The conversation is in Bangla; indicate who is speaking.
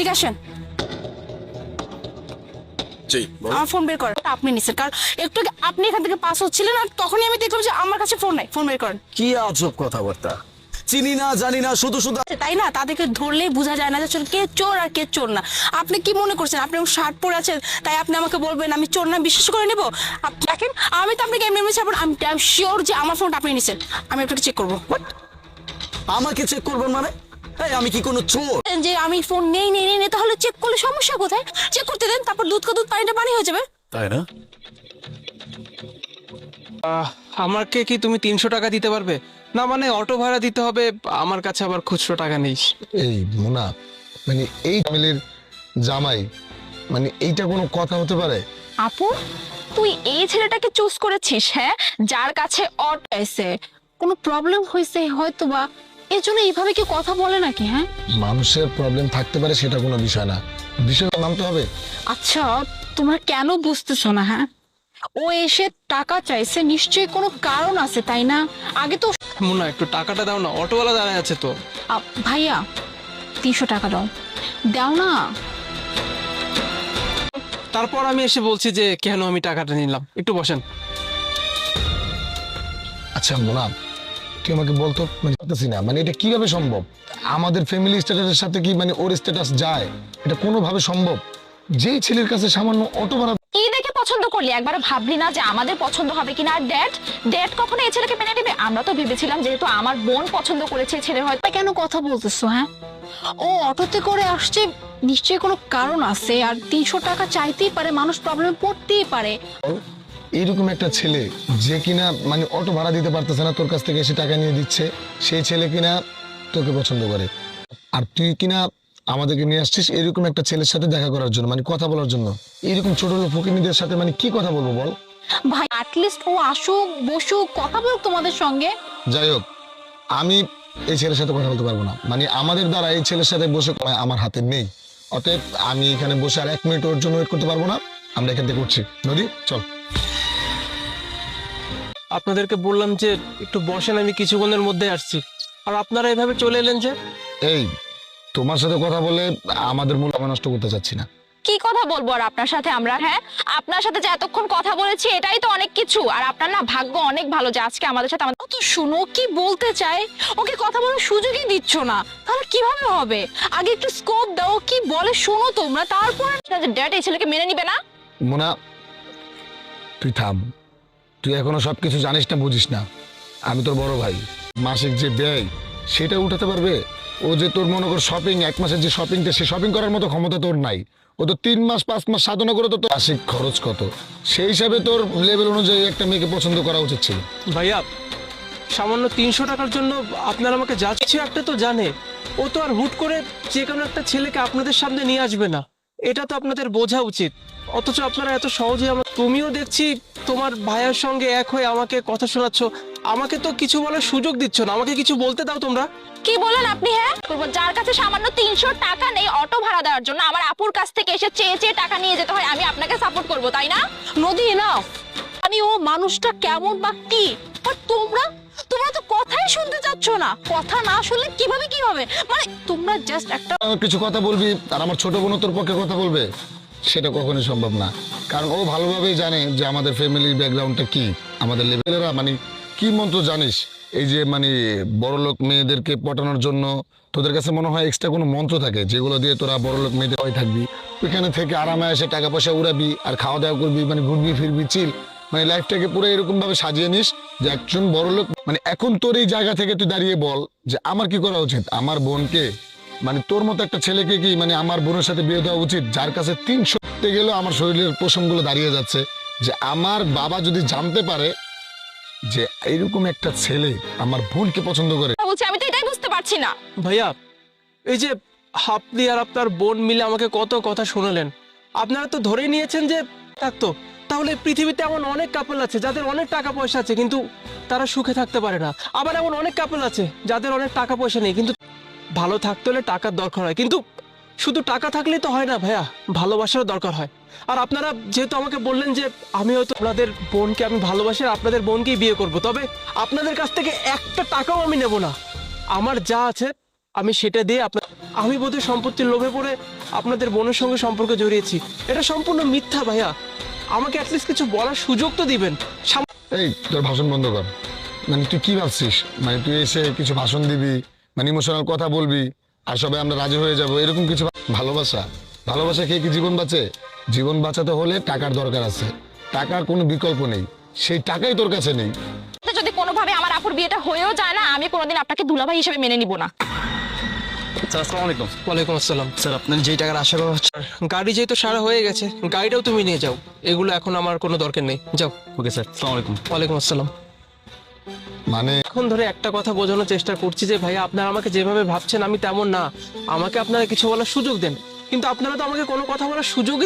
Speaker 1: এদিকে আসেন।
Speaker 2: জি
Speaker 1: আমার ফোন বের করেন। আপনি নিছেন কারণ একটু আগে আপনি এখান থেকে পাস হচ্ছিলেন আর তখনই আমি দেখলাম যে আমার কাছে ফোন নাই। ফোন বের করেন।
Speaker 2: কি আজব কথাবার্তা, চিনি না জানি না, শুধু শুধু
Speaker 1: তাই না, তাদেরকে ধরলেই বোঝা যায় না যে আসলে কে চোর আর কে চোর না। আপনি কি মনে করছেন আপনি শার্ট পরে আছেন তাই আপনি আমাকে বলবেন আমি চোর না বিশ্বাস করে নেব? দেখেন আমি তো আপনাকে এমনি এমনি ছাড়বো না। আমি শিওর যে আমার ফোনটা আপনি নিছেন। আমি আপনাকে চেক করবো।
Speaker 2: আমাকে চেক করবেন মানে? এই আমি কি কোনো চোর?
Speaker 1: যে আমি ফোন নেই নেই নেই তাহলে চেক করলে সমস্যা কোথায়? চেক করতে দেন, তারপর দুধ কা দুধ পানিটা পানি হয়ে যাবে।
Speaker 2: তাই না?
Speaker 3: আমাকে কি তুমি 300 টাকা দিতে পারবে? না মানে অটো ভাড়া দিতে হবে, আমার কাছে আবার খুচরো টাকা নেই।
Speaker 4: এই মোনা, মানে এই ফ্যামিলির জামাই, মানে এইটা কোনো কথা হতে পারে?
Speaker 5: আপু তুই এই ছেলেটাকে চুজ করেছিস, হ্যাঁ, যার কাছে অটো এসে
Speaker 1: কোনো প্রবলেম হয়েছে হয়তো বা এর জন্য এইভাবে কি কথা বলে নাকি? হ্যাঁ
Speaker 4: মানুষের প্রবলেম থাকতে পারে, সেটা কোনো বিষয় না, বিষয়টা মানতে হবে।
Speaker 1: আচ্ছা তোমরা কেন বুঝতেছো না? হ্যাঁ ও এসে টাকা চাইছে, নিশ্চয়ই কোনো কারণ আছে তাই না? আগে তো
Speaker 3: মুন্না একটু টাকাটা দাও না, অটোওয়ালা দাঁড়ায় আছে তো।
Speaker 1: ভাইয়া 300 টাকা দাও, দাও না।
Speaker 3: তারপর আমি এসে বলছি যে কেন আমি টাকাটা নিলাম। একটু বসেন।
Speaker 4: আচ্ছা মোনা, তুই আমাকে বলতো, মানে বুঝতেছি না, মানে এটা কিভাবে সম্ভব? আমাদের ফ্যামিলি স্ট্যাটাসের সাথে কি মানে ওর স্ট্যাটাস যায়? এটা কোনোভাবে সম্ভব? যেই ছেলের কাছে সামান্য অটো ভাড়া।
Speaker 5: কি দেখে পছন্দ করলি? একবার ভাবলি না যে আমাদের পছন্দ হবে কিনা? আর ড্যাড ড্যাড কখনো এই ছেলেকে মেনে নেবে? আমরা তো ভেবেছিলাম যেহেতু আমার বোন পছন্দ করেছে ছেলে, হয়তো।
Speaker 1: কেন কথা বলতেছো? হ্যাঁ ও অটোতে করে আসছে, নিশ্চয়ই কোনো কারণ আছে। আর 300 টাকা চাইতেই পারে, মানুষ প্রবলেমে পড়তেই পারে।
Speaker 4: এইরকম একটা ছেলে যে কিনা মানে অটো ভাড়া দিতে পারতেছে না, তোর কাছ থেকে এসে টাকা নিয়ে দিচ্ছে, সেই ছেলে কিনা তোকে পছন্দ করে, আর তুই কিনা আমাদেরকে নিয়ে আসছিস এরকম একটা ছেলের সাথে দেখা করার জন্য, মানে কথা বলার জন্য। এরকম ছোট লোক ফকিনীদের সাথে মানে কি কথা বলবো বল?
Speaker 1: ভাই অ্যাটলিস্ট ও আসুক, বসুক, কথা বলুক তোমাদের সঙ্গে।
Speaker 4: যাই হোক, আমি এই ছেলের সাথে কথা বলতে পারবো না, মানে আমাদের দ্বারা এই ছেলের সাথে বসে আমার হাতে নেই। অতএব আমি এখানে বসে আর 1 মিনিট ওর জন্য ওয়েট করতে পারবো না। আমরা এখান থেকে উঠছি। নদী চল।
Speaker 3: আপনাদেরকে বললাম যে একটু বসেন, আমি কিছুক্ষণের মধ্যে আসছি, আর আপনারা এভাবে চলে এলেন যে।
Speaker 4: এই তোমার সাথে কথা বলে আমাদের মূল্য আমি নষ্ট করতে চাচ্ছি না।
Speaker 5: কি কথা বলবো আর আপনার সাথে আমরা? হ্যাঁ, আপনার সাথে যে এতক্ষণ কথা বলেছি এটাই তো অনেক কিছু। আর আপনার না ভাগ্য অনেক ভালো যে আজকে আমাদের সাথে
Speaker 1: তো শুনো কি বলতে চাই, ওকে কথা বলার সুযোগই দিচ্ছ না, তাহলে কিভাবে হবে? আগে একটু স্কোপ দাও, কি বলে শোনো তোমরা, তারপর।
Speaker 5: ড্যাড এই ছেলেকে মেনে নিবে না।
Speaker 4: মোনা তুই থাম, তুই এখনো সবকিছু জানিস না, বুঝিস না। আমি তোর বড় ভাই, মাসিক যে ব্যয় সেটা উঠাতে পারবে ও? যে তোর মনে কর শপিং, 1 মাসের যে শপিংটা, সে শপিং করার মতো ক্ষমতা তোর নাই। ও তো 3 মাস 5 মাস সাধনা করে, তো তোর মাসিক খরচ কত, সেই হিসাবে তোর লেভেল অনুযায়ী একটা মেয়েকে পছন্দ করা উচিত ছিল।
Speaker 3: ভাইয়া সামান্য 300 টাকার জন্য আপনারা আমাকে যা কিছু একটা তো জানে, ও তো আর হুট করে যে কোনো একটা ছেলেকে আপনাদের সামনে নিয়ে আসবে না, এটা তো আপনাদের বোঝা উচিত। অথচ আপনারা এত সহজে তুমিও দেখছি তোমার ভাইয়ের সঙ্গে এক হয়ে আমাকে কথা শোনাচ্ছ, আমাকে তো কিছু বলার সুযোগ দিচ্ছ না। আমাকে কিছু বলতে দাও তোমরা।
Speaker 5: কি বলেন আপনি? হ্যাঁ করবো, যার কাছে সামান্য 300 টাকা নেই অটো ভাড়া দেওয়ার জন্য আমার আপুর কাছ থেকে এসে চেয়ে চেয়ে টাকা নিয়ে যেতে হয়, আমি আপনাকে সাপোর্ট করব, তাই না?
Speaker 1: নদী না আমি ও মানুষটা কেমন বা কি, আর তোমরা তোমরা তো কথাই শুনতে চাচ্ছ না। কথা না শুনলে কিভাবে মানে তোমরা জাস্ট একটা
Speaker 4: আমার কিছু কথা বলবি আর আমার ছোট বোন তোর পক্ষে কথা বলবে, সেটা কখনোই সম্ভব না। কারণ ও ভালোভাবেই জানে যে আমাদের ফ্যামিলির ব্যাকগ্রাউন্ডটা কি, আমাদের লেভেলেরা মানে কি মন্ত্র জানিস। এই যে মানে বড়লোক মেয়েদেরকে পটানোর জন্য তোদের কাছে মনে হয় এক্সট্রা কোনো মন্ত্র থাকে, যেগুলো দিয়ে তোরা বড়লোক মেয়েদের হয়ে থাকবি, ওইখানে থেকে আরামে এসে টাকা পয়সা উড়াবি আর খাওয়া দাওয়া করবি, মানে ঘুরবি ফিরবি চিল, মানে লাইফটাকে পুরো এরকম ভাবে সাজিয়ে নিস যে একজন বড়লোক। মানে এখন তোর এই জায়গা থেকে তুই দাঁড়িয়ে বল যে আমার কি করা উচিত? আমার বোনকে, মানে তোর মতো একটা ছেলেকে কি মানে আমার বোনের সাথে বিয়ে দেওয়া উচিত, যার কাছে 300 গেলেও আমার শরীরের পোষণগুলো দাঁড়িয়ে যাচ্ছে? যে আমার বাবা যদি জানতে পারে যে এইরকম একটা ছেলে আমার বোনকে পছন্দ করে।
Speaker 5: বলছি আমি তো এটাই বুঝতে পারছি না।
Speaker 3: ভাইয়া এই যে আপনি আর আপনার বোন মিলে আমাকে কত কথা শোনালেন, আপনারা তো ধরে নিয়েছেন যে থাকতো। তাহলে পৃথিবীতে এমন অনেক কাপল আছে যাদের অনেক টাকা পয়সা আছে কিন্তু তারা সুখে থাকতে পারে না। আবার এমন অনেক কাপল আছে যাদের অনেক টাকা পয়সা নেই কিন্তু ভালো থাকতে হলে টাকার দরকার হয়। কিন্তু শুধু টাকা থাকলেই তো হয় না ভাইয়া, ভালোবাসারও দরকার হয়। আর আপনারা যেহেতু আমাকে বললেন যে আমি হয়তো আপনাদের বোনকে আমি ভালোবাসি, আপনাদের বোনকেই বিয়ে করব, তবে আপনাদের কাছ থেকে একটা টাকাও আমি নেব না। আমার যা আছে আমি সেটা দিয়ে আমি বোধহয় সম্পত্তির লোভে পড়ে আপনাদের বোনের সঙ্গে সম্পর্ক জড়িয়েছি। এটা সম্পূর্ণ মিথ্যা ভাইয়া। আমাকে অ্যাটলিস্ট কিছু বলার সুযোগ তো দিবেন।
Speaker 4: এই তোর ভাষণ বন্ধ কর। মানে তুই কি ভাবছিস, মানে তুই এসে কিছু ভাষণ দিবি, মানে ইমোশনাল কথা বলবি আর সবাই আমরা রাজি হয়ে যাব, এরকম কিছু? ভালোবাসা ভালোবাসা খেয়ে কি জীবন বাঁচে? জীবন বাঁচাতে হলে টাকার দরকার আছে, টাকার কোনো বিকল্প নেই, সেই টাকাই তোর কাছে নেই।
Speaker 5: যদি কোনোভাবে আমার আপুর বিয়েটা হয়েও যায় না, আমি কোনোদিন আপনাকে দুলাভাই হিসেবে মেনে নিব না।
Speaker 2: স্যার আসসালামু আলাইকুম।
Speaker 3: ওয়ালাইকুম আসসালাম।
Speaker 2: স্যার আপনার যেই টাকার আশা করা হচ্ছে।
Speaker 3: গাড়ি যেহেতু সারা হয়ে গেছে, গাড়িটাও তুমি নিয়ে যাও, এগুলো এখন আমার কোনো দরকার নেই, যাও।
Speaker 2: ওকে স্যার, আসসালামু আলাইকুম।
Speaker 3: ওয়ালাইকুম আসসালাম।
Speaker 4: মানে
Speaker 3: এখন ধরে একটা কথা বোঝানোর চেষ্টা করছি যে ভাইয়া আপনারা আমাকে যেভাবে ভাবছেন আমি তেমন না। আমাকে আপনারা কিছু বলার সুযোগ দেন, কিন্তু আপনারা তো আমাকে কোনো কথা বলার সুযোগই